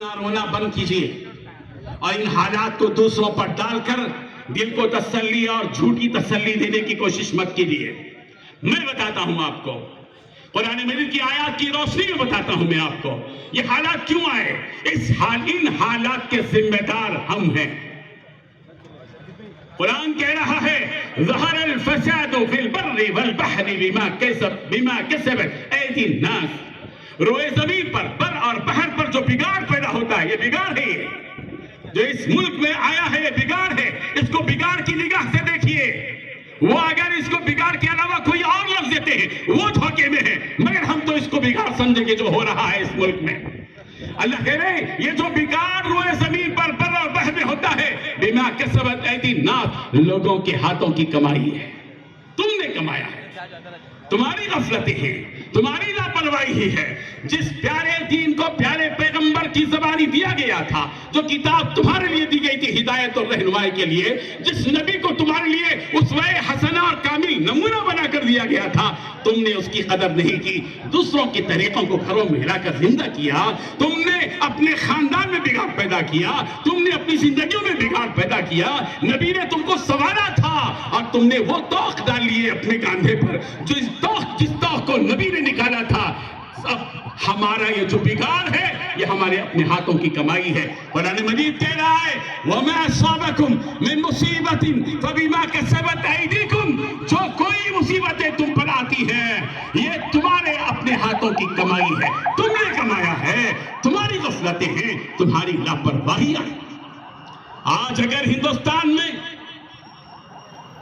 रोना बंद कीजिए और इन हालात को दूसरों पर डालकर दिल को तसल्ली और झूठी तसल्ली देने की कोशिश मत कीजिए। मैं बताता हूं आपको, कुरान मजीद की आयत की रोशनी में बताता हूं मैं आपको ये हालात क्यों आए। इन हालात के जिम्मेदार हम हैं। कुरान कह रहा है ज़हरल फसादु फिल बर्रि वल बहरि बिमा कसबत ऐदीन नास। रोए जमीन पर, बर और बहर पर जो बिगाड़ पैदा होता है, ये बिगाड़ है। जो इस मुल्क में आया है ये बिगाड़ है। इसको बिगाड़ की निगाह से देखिए। वो अगर इसको बिगाड़ के अलावा कोई और लफ्ज देते हैं वो धोखे में है, मगर हम तो इसको बिगाड़ समझेंगे जो हो रहा है इस मुल्क में। अल्लाह कह रहे ये जो बिगाड़ रोए जमीन पर, बर और बहर में होता है, बिमा कसबत ऐदीन नास, लोगों के हाथों की कमाई है। तुमने कमाया है, तुम्हारी गफलतें हैं, तुम्हारी लापरवाही है। जिस प्यारे दीन को प्यारे पैगंबर की ज़बानी दिया गया था, जो किताब तुम्हारे लिए दी गई थी हिदायत और रहनुमाई के लिए, जिस नबी को तुम्हारे लिए उसवे हसना और कामिल नमूना बनाकर दिया गया था, तुमने उसकी कदर नहीं की। दूसरों के तरीकों को घरों में हिलाकर जिंदा किया। तुमने अपने खानदान में बिगाड़ पैदा किया, तुमने अपनी जिंदगियों में बिगाड़ पैदा किया। नबी ने तुमको संवारा था और तुमने वो तौक डाली है अपने कांधे पर, जिस तौक को नबी ने निकाला था। अब हमारा ये जो बिगाड़ है ये हमारे अपने हाथों की कमाई है। कुरान मजीद कह रहा है वमा असाबकुम मिन मुसीबतिन फबिमा कसबत ऐदीकुम, जो कोई मुसीबतें तुम पर आती हैं ये तुम्हारे अपने हाथों की कमाई है। तुमने कमाया है, तुम्हारी गफलतें हैं, तुम्हारी लापरवाहियां। आज अगर हिंदुस्तान में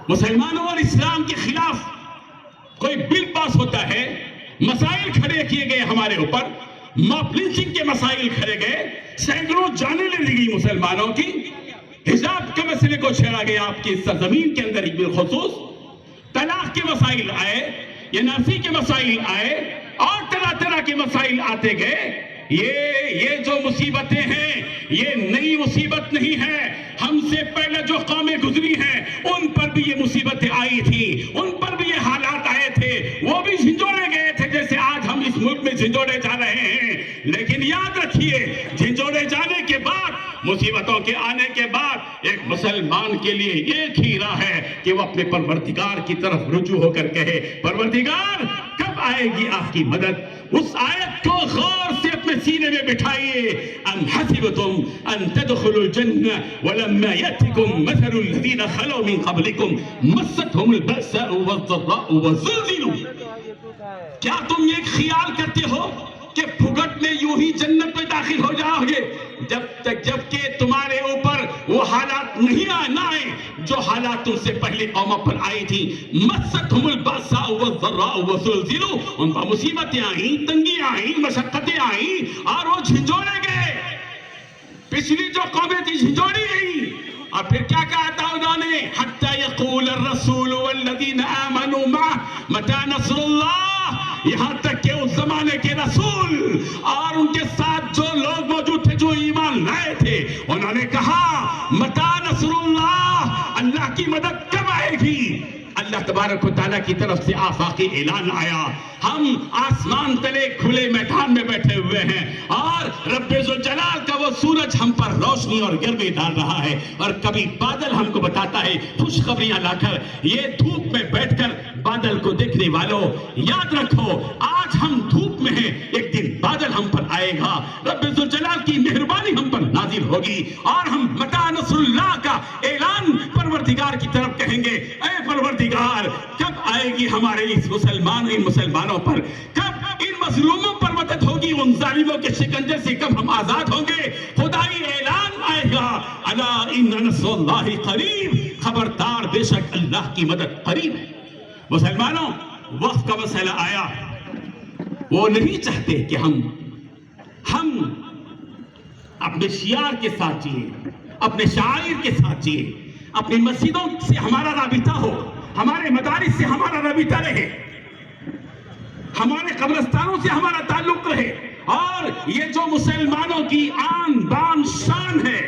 मुसलमानों और इस्लाम के खिलाफ कोई बिल पास होता है, मसाइल खड़े किए गए हमारे ऊपर, मॉब लिंचिंग के मसाइल खड़े गए, सैकड़ों जानें ले ली गई मुसलमानों की, हिजाब के मसले को छेड़ा गया आपकी सरजमीन के अंदर बिलखुसूस, तलाक के मसाइल आए, ये नासी के मसाइल आए और तरह तरह के मसाइल आते गए। ये जो मुसीबतें हैं ये नई मुसीबत नहीं है। हमसे पहले जो कौमें गुजरी हैं उन पर भी ये मुसीबतें आई थी, उन पर भी ये हालात आए थे, वो भी झिंझोड़े गए थे जैसे आज हम इस मुल्क में झिंझोड़े जा रहे हैं। लेकिन याद रखिए, झिंझोड़े जाने के बाद, मुसीबतों के आने के बाद एक मुसलमान के लिए एक ही राह है कि वो अपने परवरदिगार की तरफ रुजू होकर कहे परवरदिगार कब आएगी आपकी मदद। उस आयत को गौर से अपने सीने में बिठाइए। अम हसिबतुम अन तदखुलुल जन्नह वलम्मा यअतिकुम मसलुल लज़ीना खलौ मिन क़ब्लिकुम मस्सतहुमुल बअसाउ वज़्ज़र्राउ वज़ुलज़िलू। क्या तुम ये ख्याल करते हो कि फुकट में यूं ही जन्नत में दाखिल हो जाओगे जबकि तुम्हारे ऊपर वो हालात नहीं आए जो हालात तुमसे पहले कौमों पर आई थी। मस्सतहुमुल बअसाउ वज़्ज़र्राउ वज़ुलज़िलू, उन पर मुसीबतें आई, तंगियां आई, मशक्कतें आई और वो झिंझोड़े गए। पिछली जो कौमें थी झिंझोड़ी गई और फिर क्या कहा था उन्होंने, हत्ता यक़ूल अर्रसूल वल्लज़ीना आमनू मअहु मता नस्रुल्लाह, यहां तक कि उस जमाने के रसूल और उनके साथ जो लोग मौजूद थे जो ईमान लाए थे, उन्होंने कहा मता नस्रुल्लाह, अल्लाह की मदद कब आएगी। अल्लाह तबारक व तआला की तरफ से आफाकी ऐलान आया। हम आसमान तले खुले मैदान में बैठे हुए हैं और रब्बे ज़ुल जलाल का वो सूरज हम पर रोशनी और गर्मी डाल रहा है और कभी बादल हमको बताता है खुशखबरियां लाकर। ये धूप में बैठकर बादल को देखने वालों याद रखो, आज हम धूप में हैं, एक दिन बादल हम पर आएगा, रब्बे ज़ुल जलाल की मेहरबानी हम पर नाजिल होगी और हम मता नस्रुल्लाह का ऐलान परवरदिगार की तरफ कहेंगे, ऐ परवरदिगार कब आएगी हमारे इस इन मुसलमानों पर, कब इन मजलूमों पर मदद होगी, उन जालिमों के शिकंजे से कब हम आजाद होंगे। खुदाई ऐलान आएगा, अला इन्ना नस्रुल्लाहि करीब, खबरदार बेशक अल्लाह की मदद करीब है। मुसलमानों, वक्त का मसला आया, वो नहीं चाहते कि हम अपने शियार के साथ जिए, अपने शायर के साथ जिए, अपनी मस्जिदों से हमारा राबिता हो, हमारे मदारिस से हमारा राबिता रहे, हमारे कब्रिस्तानों से हमारा ताल्लुक रहे। और ये जो मुसलमानों की आन बान शान है,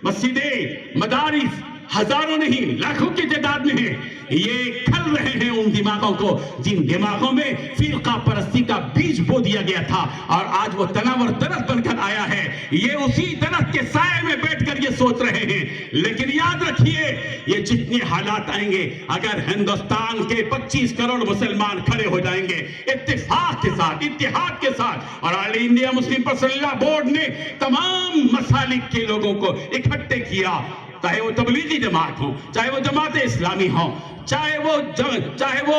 मस्जिदें मदारिस हजारों नहीं लाखों की तादाद में है, یہ کھل رہے ہیں ان دماغوں کو جن دماغوں میں فرقہ پرستی کا بیج بو دیا گیا تھا، اور آج وہ تناور درخت بن کر آیا ہے۔ یہ اسی درخت کے سائے میں بیٹھ کر یہ سوچ رہے ہیں۔ لیکن یاد رکھیے، یہ جتنے حالات آئیں گے، اگر ہندوستان کے 25 کروڑ مسلمان کھڑے ہو جائیں گے اتفاق کے ساتھ، اتحاد کے ساتھ، اور آل انڈیا مسلم پرسنل لا بورڈ نے تمام مسالک کے لوگوں کو اکٹھے کیا، چاہے وہ تبلیغی جماعت ہو، چاہے وہ جماعت اسلامی ہو، چاہے وہ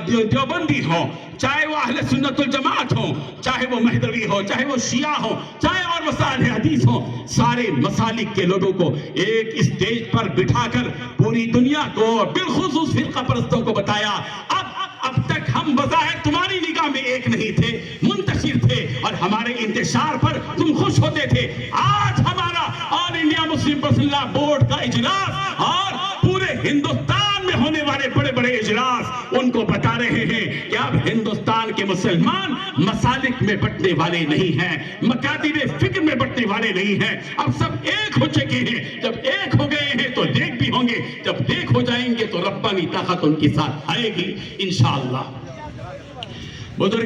دیوبندی ہو، چاہے وہ اہل سنت الجماعت ہو، چاہے وہ مہدوی ہو، چاہے وہ شیعہ ہو، چاہے اور مسائل حدیث ہو، سارے مسالک کے لوگوں کو ایک اسٹیج پر بٹھا کر پوری دنیا کو، بالخصوص فرقہ پرستوں کو بتایا، اب تک ہم بظاہر تمہاری نگاہ میں ایک نہیں تھے، منتشر تھے، اور ہمارے انتشار پر تم خوش ہوتے تھے۔ آج ہمارا آل انڈیا مسلم پرسنل لا بورڈ کا اجلاس اور پورے ہندوستان میں ہونے والے بڑے بڑے اجلاس ان کو بتا رہے ہیں کہ اب ہندوستان کے مسلمان مسالک میں بٹنے والے نہیں ہیں، مکاتب فکر میں بٹنے والے نہیں ہیں، اب سب ایک ہو چکے ہیں۔ جب ایک ہو گئے ہیں تو ایک بھی ہوں گے، جب ایک ہو جائیں گے تو ربانی طاقت ان کے ساتھ آئے گی انشاءاللہ۔ بزرگ